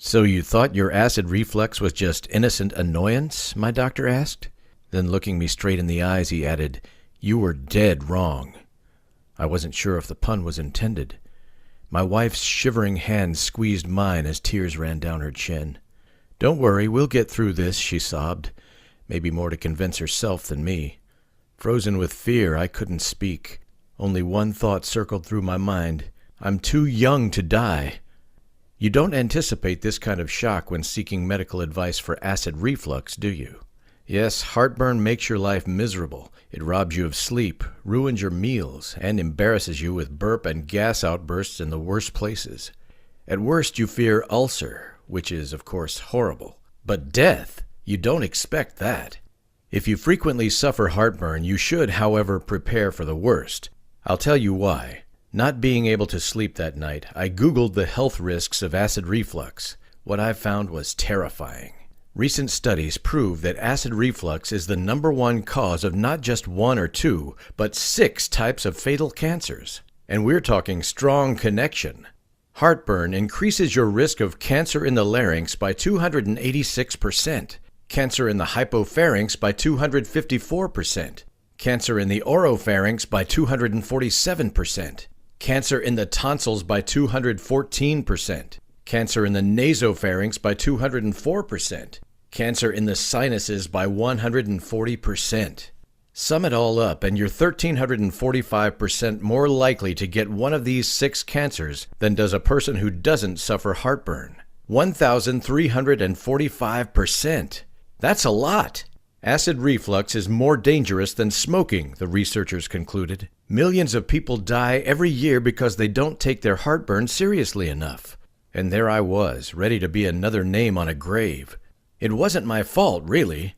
"So you thought your acid reflux was just innocent annoyance?" my doctor asked. Then looking me straight in the eyes, he added, "You were dead wrong." I wasn't sure if the pun was intended. My wife's shivering hand squeezed mine as tears ran down her chin. "Don't worry, we'll get through this," she sobbed, maybe more to convince herself than me. Frozen with fear, I couldn't speak. Only one thought circled through my mind. I'm too young to die. You don't anticipate this kind of shock when seeking medical advice for acid reflux, do you? Yes, heartburn makes your life miserable. It robs you of sleep, ruins your meals, and embarrasses you with burp and gas outbursts in the worst places. At worst, you fear ulcer, which is, of course, horrible. But death? You don't expect that. If you frequently suffer heartburn, you should, however, prepare for the worst. I'll tell you why. Not being able to sleep that night, I Googled the health risks of acid reflux. What I found was terrifying. Recent studies prove that acid reflux is the #1 cause of not just 1 or 2, but 6 types of fatal cancers. And we're talking strong connection. Heartburn increases your risk of cancer in the larynx by 286%, cancer in the hypopharynx by 254%, cancer in the oropharynx by 247%, cancer in the tonsils by 214%, cancer in the nasopharynx by 204%, cancer in the sinuses by 140%. Sum it all up, and you're 1,345% more likely to get one of these 6 cancers than does a person who doesn't suffer heartburn. 1,345%. That's a lot. Acid reflux is more dangerous than smoking, the researchers concluded. Millions of people die every year because they don't take their heartburn seriously enough. And there I was, ready to be another name on a grave. It wasn't my fault, really.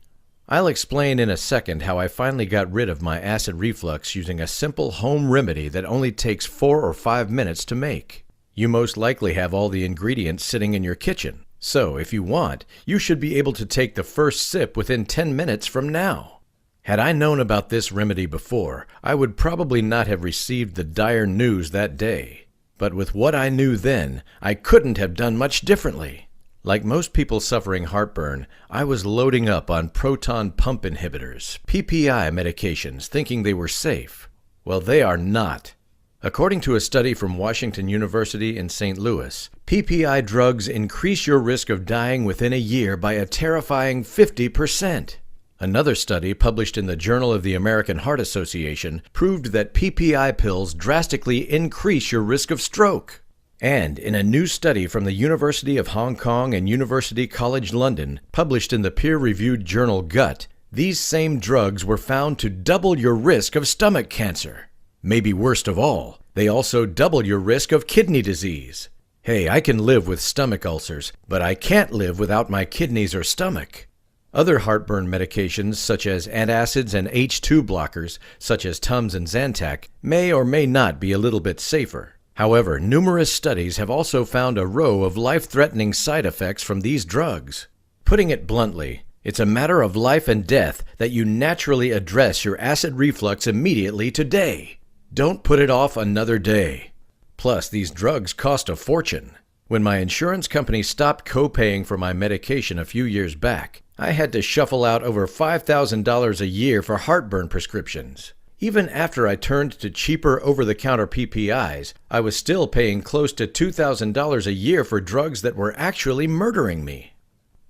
I'll explain in a second how I finally got rid of my acid reflux using a simple home remedy that only takes 4 or 5 minutes to make. You most likely have all the ingredients sitting in your kitchen. So, if you want, you should be able to take the first sip within 10 minutes from now. Had I known about this remedy before, I would probably not have received the dire news that day. But with what I knew then, I couldn't have done much differently. Like most people suffering heartburn, I was loading up on proton pump inhibitors, PPI medications, thinking they were safe. Well, they are not. According to a study from Washington University in St. Louis, PPI drugs increase your risk of dying within a year by a terrifying 50%. Another study published in the Journal of the American Heart Association proved that PPI pills drastically increase your risk of stroke. And in a new study from the University of Hong Kong and University College London, published in the peer-reviewed journal Gut, these same drugs were found to double your risk of stomach cancer. Maybe worst of all, they also double your risk of kidney disease. Hey, I can live with stomach ulcers, but I can't live without my kidneys or stomach. Other heartburn medications, such as antacids and H2 blockers, such as Tums and Zantac, may or may not be a little bit safer. However, numerous studies have also found a row of life-threatening side effects from these drugs. Putting it bluntly, it's a matter of life and death that you naturally address your acid reflux immediately today. Don't put it off another day. Plus, these drugs cost a fortune. When my insurance company stopped co-paying for my medication a few years back, I had to shuffle out over $5,000 a year for heartburn prescriptions. Even after I turned to cheaper over-the-counter PPIs, I was still paying close to $2,000 a year for drugs that were actually murdering me.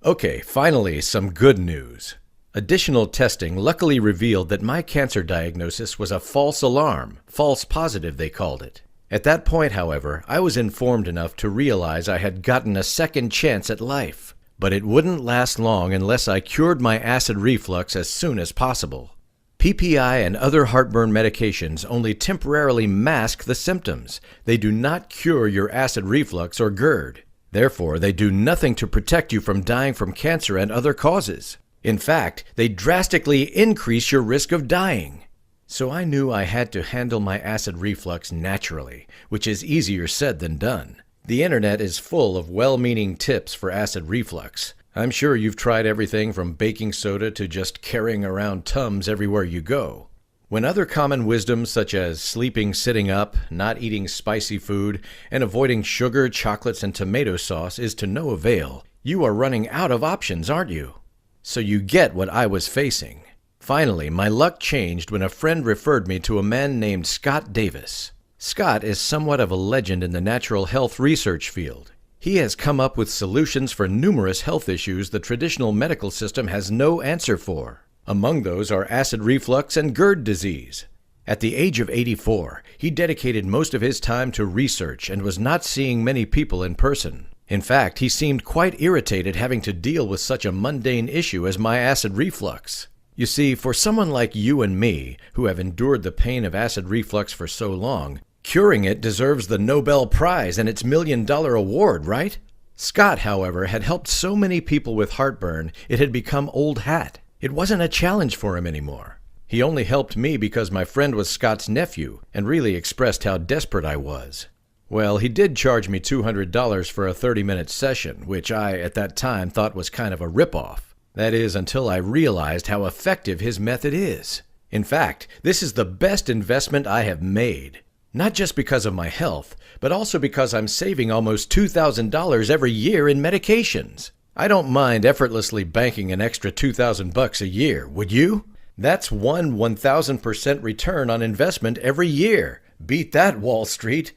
Okay, finally, some good news. Additional testing luckily revealed that my cancer diagnosis was a false alarm, false positive they called it. At that point, however, I was informed enough to realize I had gotten a second chance at life. But it wouldn't last long unless I cured my acid reflux as soon as possible. PPI and other heartburn medications only temporarily mask the symptoms. They do not cure your acid reflux or GERD. Therefore, they do nothing to protect you from dying from cancer and other causes. In fact, they drastically increase your risk of dying. So I knew I had to handle my acid reflux naturally, which is easier said than done. The internet is full of well-meaning tips for acid reflux. I'm sure you've tried everything from baking soda to just carrying around Tums everywhere you go. When other common wisdoms such as sleeping sitting up, not eating spicy food, and avoiding sugar, chocolates, and tomato sauce is to no avail, you are running out of options, aren't you? So you get what I was facing. Finally, my luck changed when a friend referred me to a man named Scott Davis. Scott is somewhat of a legend in the natural health research field. He has come up with solutions for numerous health issues the traditional medical system has no answer for. Among those are acid reflux and GERD disease. At the age of 84, he dedicated most of his time to research and was not seeing many people in person. In fact, he seemed quite irritated having to deal with such a mundane issue as my acid reflux. You see, for someone like you and me, who have endured the pain of acid reflux for so long, curing it deserves the Nobel Prize and its $1 million award, right? Scott, however, had helped so many people with heartburn, it had become old hat. It wasn't a challenge for him anymore. He only helped me because my friend was Scott's nephew and really expressed how desperate I was. Well, he did charge me $200 for a 30-minute session, which I, at that time, thought was kind of a ripoff. That is, until I realized how effective his method is. In fact, this is the best investment I have made. Not just because of my health, but also because I'm saving almost $2,000 every year in medications. I don't mind effortlessly banking an extra $2,000 a year, would you? That's 1,000% return on investment every year. Beat that, Wall Street.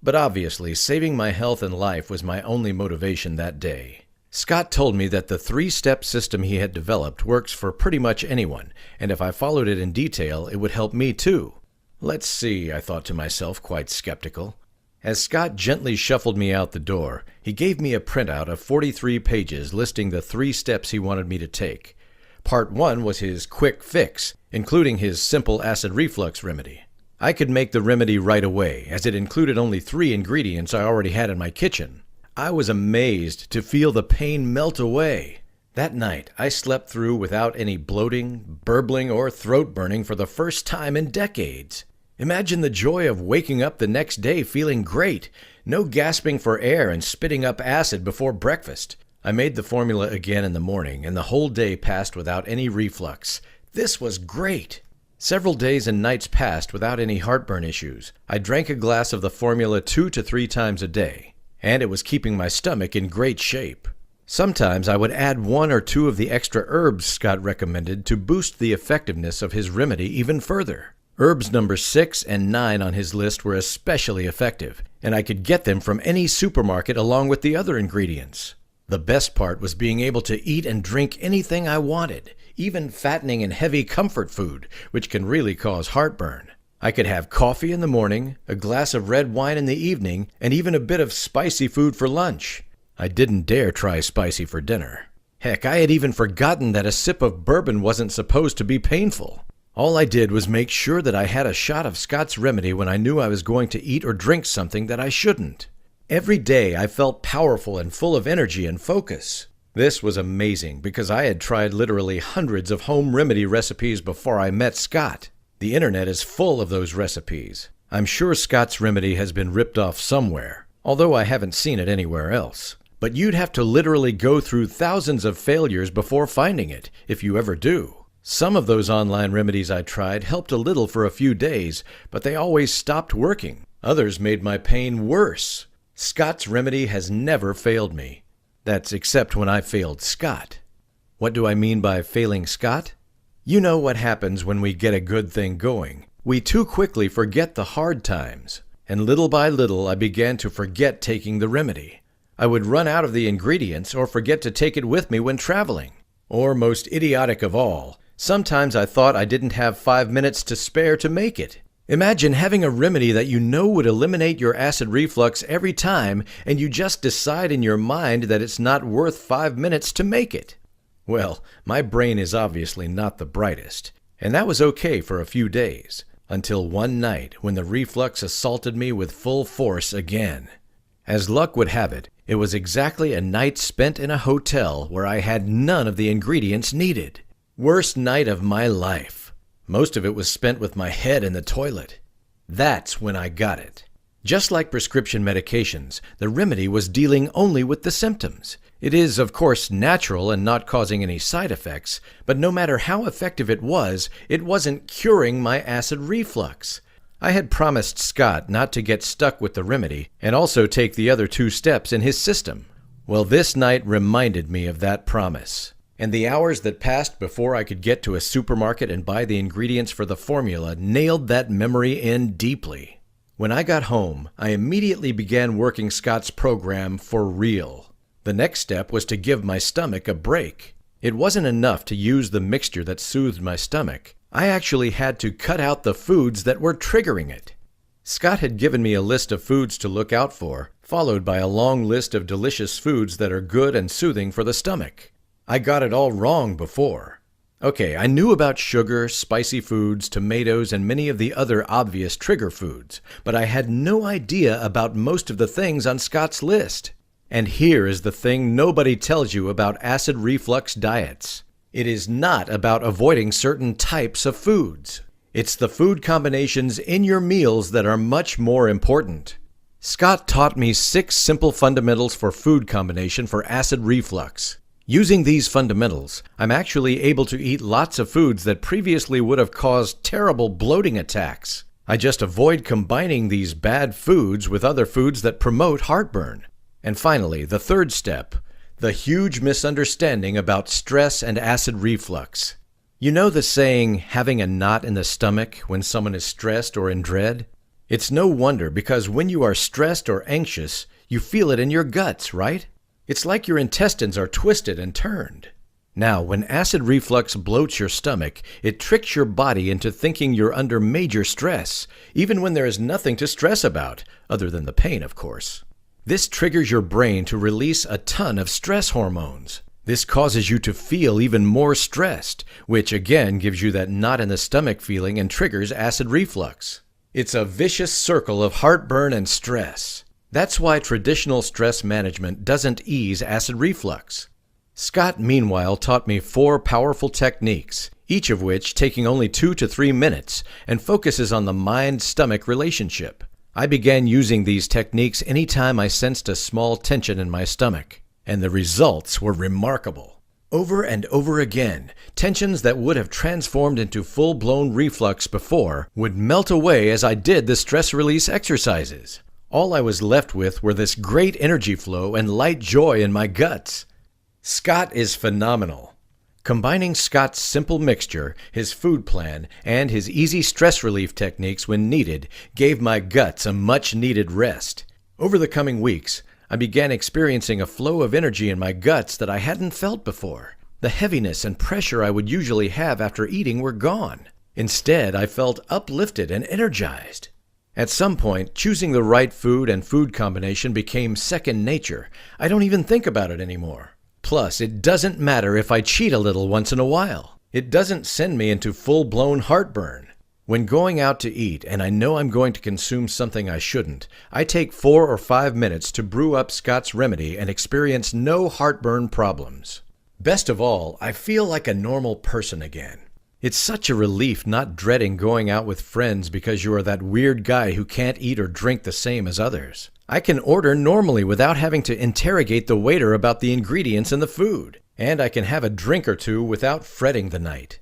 But obviously, saving my health and life was my only motivation that day. Scott told me that the 3-step system he had developed works for pretty much anyone, and if I followed it in detail, it would help me too. Let's see, I thought to myself, quite skeptical. As Scott gently shuffled me out the door, he gave me a printout of 43 pages listing the 3 steps he wanted me to take. Part 1 was his quick fix, including his simple acid reflux remedy. I could make the remedy right away, as it included only 3 ingredients I already had in my kitchen. I was amazed to feel the pain melt away. That night, I slept through without any bloating, burbling, or throat burning for the first time in decades. Imagine the joy of waking up the next day feeling great. No gasping for air and spitting up acid before breakfast. I made the formula again in the morning, and the whole day passed without any reflux. This was great. Several days and nights passed without any heartburn issues. I drank a glass of the formula 2 to 3 times a day, and it was keeping my stomach in great shape. Sometimes I would add 1 or 2 of the extra herbs Scott recommended to boost the effectiveness of his remedy even further. Herbs number 6 and 9 on his list were especially effective, and I could get them from any supermarket along with the other ingredients. The best part was being able to eat and drink anything I wanted, even fattening and heavy comfort food, which can really cause heartburn. I could have coffee in the morning, a glass of red wine in the evening, and even a bit of spicy food for lunch. I didn't dare try spicy for dinner. Heck, I had even forgotten that a sip of bourbon wasn't supposed to be painful. All I did was make sure that I had a shot of Scott's remedy when I knew I was going to eat or drink something that I shouldn't. Every day I felt powerful and full of energy and focus. This was amazing because I had tried literally hundreds of home remedy recipes before I met Scott. The internet is full of those recipes. I'm sure Scott's remedy has been ripped off somewhere, although I haven't seen it anywhere else. But you'd have to literally go through thousands of failures before finding it, if you ever do. Some of those online remedies I tried helped a little for a few days, but they always stopped working. Others made my pain worse. Scott's remedy has never failed me. That's except when I failed Scott. What do I mean by failing Scott? You know what happens when we get a good thing going. We too quickly forget the hard times. And little by little I began to forget taking the remedy. I would run out of the ingredients or forget to take it with me when traveling. Or most idiotic of all, sometimes I thought I didn't have 5 minutes to spare to make it. Imagine having a remedy that you know would eliminate your acid reflux every time, and you just decide in your mind that it's not worth 5 minutes to make it. Well, my brain is obviously not the brightest, and that was okay for a few days, until one night when the reflux assaulted me with full force again. As luck would have it, it was exactly a night spent in a hotel where I had none of the ingredients needed. Worst night of my life. Most of it was spent with my head in the toilet. That's when I got it. Just like prescription medications, the remedy was dealing only with the symptoms. It is, of course, natural and not causing any side effects, but no matter how effective it wasn't curing my acid reflux. I had promised Scott not to get stuck with the remedy and also take the other 2 steps in his system. Well, this night reminded me of that promise. And the hours that passed before I could get to a supermarket and buy the ingredients for the formula nailed that memory in deeply. When I got home, I immediately began working Scott's program for real. The next step was to give my stomach a break. It wasn't enough to use the mixture that soothed my stomach. I actually had to cut out the foods that were triggering it. Scott had given me a list of foods to look out for, followed by a long list of delicious foods that are good and soothing for the stomach. I got it all wrong before. Okay, I knew about sugar, spicy foods, tomatoes, and many of the other obvious trigger foods, but I had no idea about most of the things on Scott's list. And here is the thing nobody tells you about acid reflux diets. It is not about avoiding certain types of foods. It's the food combinations in your meals that are much more important. Scott taught me 6 simple fundamentals for food combination for acid reflux. Using these fundamentals, I'm actually able to eat lots of foods that previously would have caused terrible bloating attacks. I just avoid combining these bad foods with other foods that promote heartburn. And finally, the 3rd step, the huge misunderstanding about stress and acid reflux. You know the saying, having a knot in the stomach when someone is stressed or in dread? It's no wonder, because when you are stressed or anxious, you feel it in your guts, right? It's like your intestines are twisted and turned. Now, when acid reflux bloats your stomach, it tricks your body into thinking you're under major stress, even when there is nothing to stress about, other than the pain, of course. This triggers your brain to release a ton of stress hormones. This causes you to feel even more stressed, which again gives you that knot in the stomach feeling and triggers acid reflux. It's a vicious circle of heartburn and stress. That's why traditional stress management doesn't ease acid reflux. Scott, meanwhile, taught me 4 powerful techniques, each of which taking only 2 to 3 minutes, and focuses on the mind-stomach relationship. I began using these techniques anytime I sensed a small tension in my stomach, and the results were remarkable. Over and over again, tensions that would have transformed into full-blown reflux before would melt away as I did the stress release exercises. All I was left with were this great energy flow and light joy in my guts. Scott is phenomenal. Combining Scott's simple mixture, his food plan, and his easy stress relief techniques when needed gave my guts a much-needed rest. Over the coming weeks, I began experiencing a flow of energy in my guts that I hadn't felt before. The heaviness and pressure I would usually have after eating were gone. Instead, I felt uplifted and energized. At some point, choosing the right food and food combination became second nature. I don't even think about it anymore. Plus, it doesn't matter if I cheat a little once in a while. It doesn't send me into full-blown heartburn. When going out to eat and I know I'm going to consume something I shouldn't, I take 4 or 5 minutes to brew up Scott's remedy and experience no heartburn problems. Best of all, I feel like a normal person again. It's such a relief not dreading going out with friends because you are that weird guy who can't eat or drink the same as others. I can order normally without having to interrogate the waiter about the ingredients in the food. And I can have a drink or 2 without fretting the night.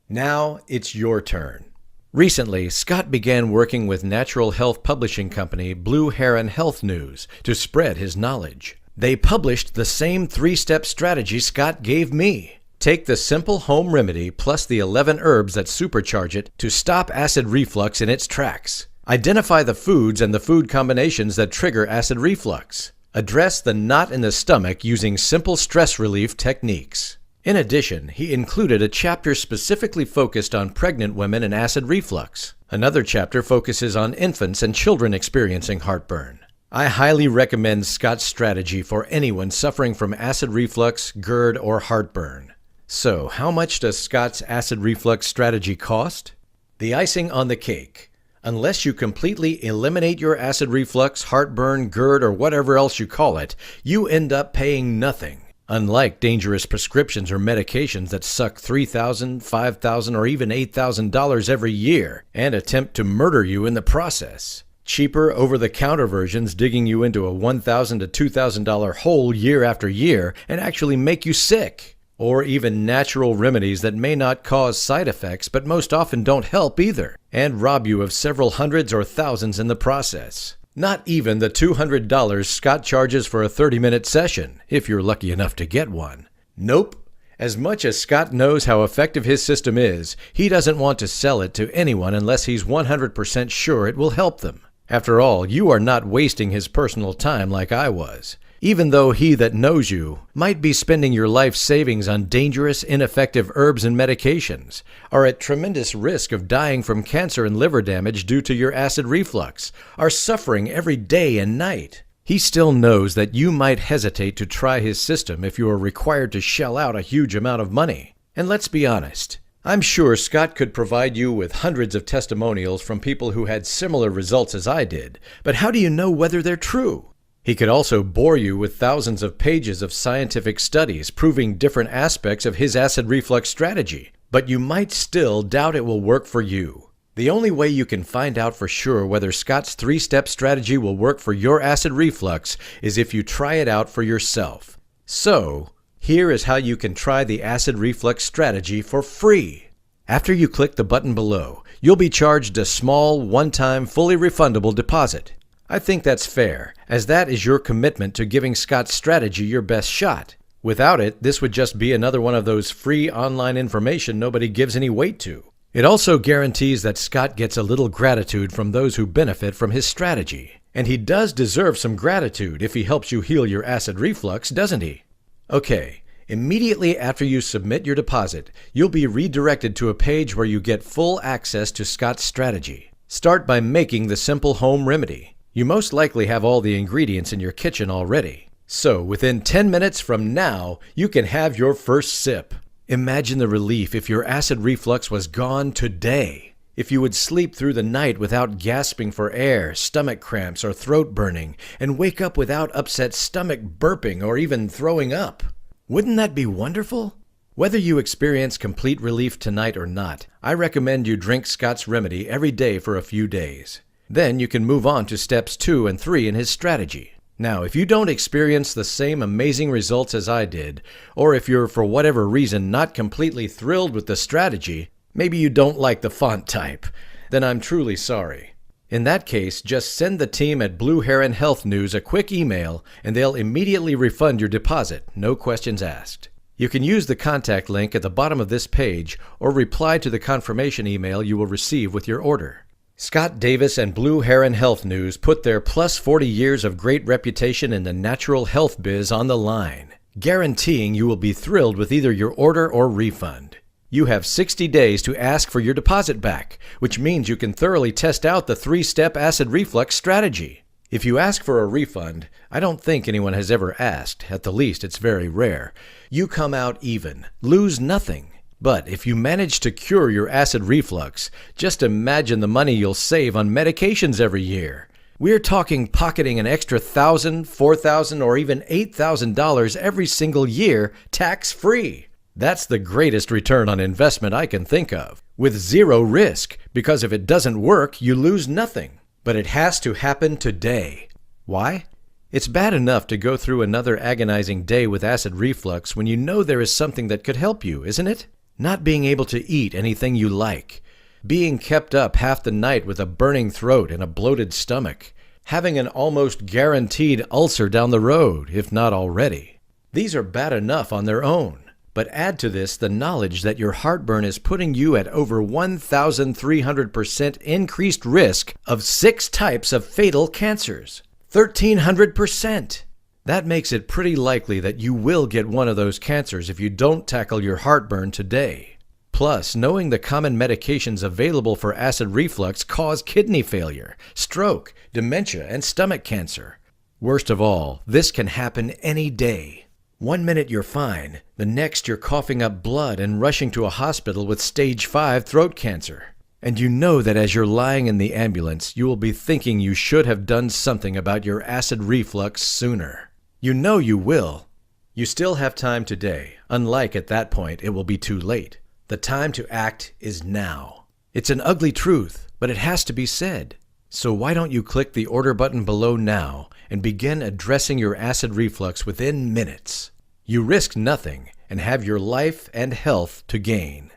Now it's your turn. Recently, Scott began working with natural health publishing company Blue Heron Health News to spread his knowledge. They published the same 3-step strategy Scott gave me. Take the simple home remedy plus the 11 herbs that supercharge it to stop acid reflux in its tracks. Identify the foods and the food combinations that trigger acid reflux. Address the knot in the stomach using simple stress relief techniques. In addition, he included a chapter specifically focused on pregnant women and acid reflux. Another chapter focuses on infants and children experiencing heartburn. I highly recommend Scott's strategy for anyone suffering from acid reflux, GERD, or heartburn. So, how much does Scott's acid reflux strategy cost? The icing on the cake. Unless you completely eliminate your acid reflux, heartburn, GERD, or whatever else you call it, you end up paying nothing. Unlike dangerous prescriptions or medications that suck $3,000, $5,000, or even $8,000 every year and attempt to murder you in the process. Cheaper over-the-counter versions digging you into a $1,000 to $2,000 hole year after year and actually make you sick. Or even natural remedies that may not cause side effects but most often don't help either, and rob you of several hundreds or thousands in the process. Not even the $200 Scott charges for a 30-minute session, if you're lucky enough to get one. Nope. As much as Scott knows how effective his system is, he doesn't want to sell it to anyone unless he's 100% sure it will help them. After all, you are not wasting his personal time like I was. Even though he that knows you might be spending your life savings on dangerous, ineffective herbs and medications, are at tremendous risk of dying from cancer and liver damage due to your acid reflux, are suffering every day and night. He still knows that you might hesitate to try his system if you are required to shell out a huge amount of money. And let's be honest, I'm sure Scott could provide you with hundreds of testimonials from people who had similar results as I did, but how do you know whether they're true? He could also bore you with thousands of pages of scientific studies proving different aspects of his acid reflux strategy, but you might still doubt it will work for you. The only way you can find out for sure whether Scott's 3-step strategy will work for your acid reflux is if you try it out for yourself. So, here is how you can try the acid reflux strategy for free. After you click the button below, you'll be charged a small, one-time, fully refundable deposit. I think that's fair, as that is your commitment to giving Scott's strategy your best shot. Without it, this would just be another one of those free online information nobody gives any weight to. It also guarantees that Scott gets a little gratitude from those who benefit from his strategy. And he does deserve some gratitude if he helps you heal your acid reflux, doesn't he? Okay, immediately after you submit your deposit, you'll be redirected to a page where you get full access to Scott's strategy. Start by making the simple home remedy. You most likely have all the ingredients in your kitchen already. So, within 10 minutes from now, you can have your first sip. Imagine the relief if your acid reflux was gone today. If you would sleep through the night without gasping for air, stomach cramps, or throat burning, and wake up without upset stomach burping or even throwing up. Wouldn't that be wonderful? Whether you experience complete relief tonight or not, I recommend you drink Scott's remedy every day for a few days. Then you can move on to steps 2 and 3 in his strategy. Now, if you don't experience the same amazing results as I did, or if you're for whatever reason not completely thrilled with the strategy, maybe you don't like the font type, then I'm truly sorry. In that case, just send the team at Blue Heron Health News a quick email and they'll immediately refund your deposit, no questions asked. You can use the contact link at the bottom of this page or reply to the confirmation email you will receive with your order. Scott Davis and Blue Heron Health News put their plus 40 years of great reputation in the natural health biz on the line, guaranteeing you will be thrilled with either your order or refund. You have 60 days to ask for your deposit back, which means you can thoroughly test out the 3-step acid reflux strategy. If you ask for a refund, I don't think anyone has ever asked, at the least it's very rare. You come out even, lose nothing. But if you manage to cure your acid reflux, just imagine the money you'll save on medications every year. We're talking pocketing an extra $1,000, $4,000, or even $8,000 every single year, tax-free. That's the greatest return on investment I can think of, with zero risk, because if it doesn't work, you lose nothing. But it has to happen today. Why? It's bad enough to go through another agonizing day with acid reflux when you know there is something that could help you, isn't it? Not being able to eat anything you like, being kept up half the night with a burning throat and a bloated stomach, having an almost guaranteed ulcer down the road, if not already. These are bad enough on their own, but add to this the knowledge that your heartburn is putting you at over 1,300% increased risk of 6 types of fatal cancers. 1,300%! That makes it pretty likely that you will get one of those cancers if you don't tackle your heartburn today. Plus, knowing the common medications available for acid reflux cause kidney failure, stroke, dementia, and stomach cancer. Worst of all, this can happen any day. One minute you're fine, the next you're coughing up blood and rushing to a hospital with stage 5 throat cancer. And you know that as you're lying in the ambulance, you will be thinking you should have done something about your acid reflux sooner. You know you will. You still have time today, unlike at that point it will be too late. The time to act is now. It's an ugly truth, but it has to be said. So why don't you click the order button below now and begin addressing your acid reflux within minutes? You risk nothing and have your life and health to gain.